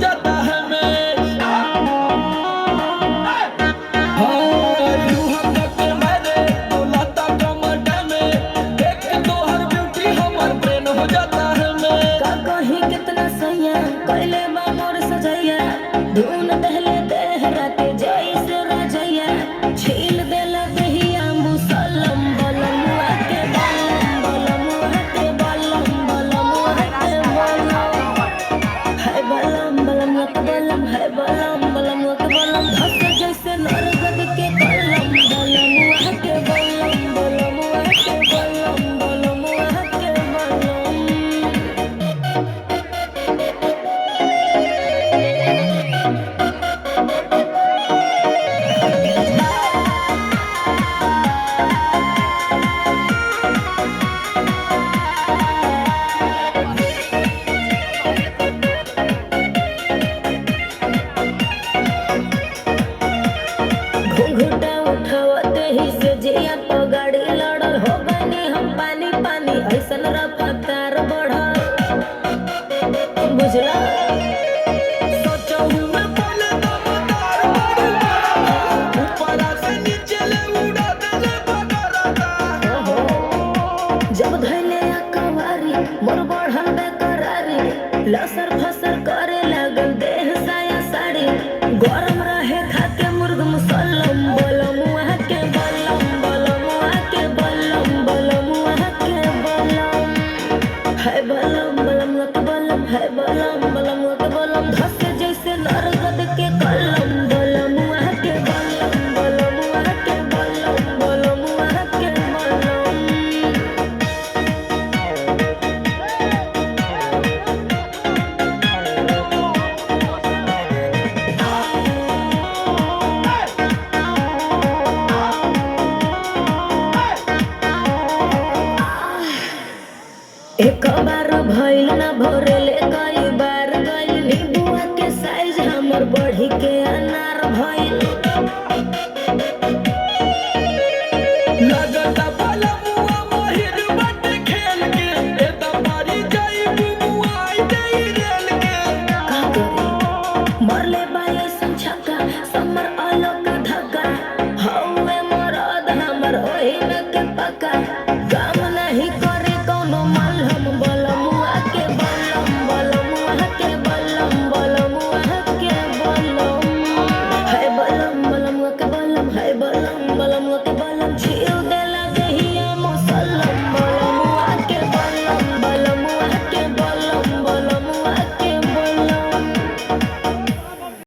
जाता है मैं। हाँ यूं हम के मारे बुलाता कमर में, देख के तो हर ब्यूटी हमार ब्रेन हो जाता है मैं। का कहीं कितना सैया कैले बा मोर सजैया, धुन दहले देह राते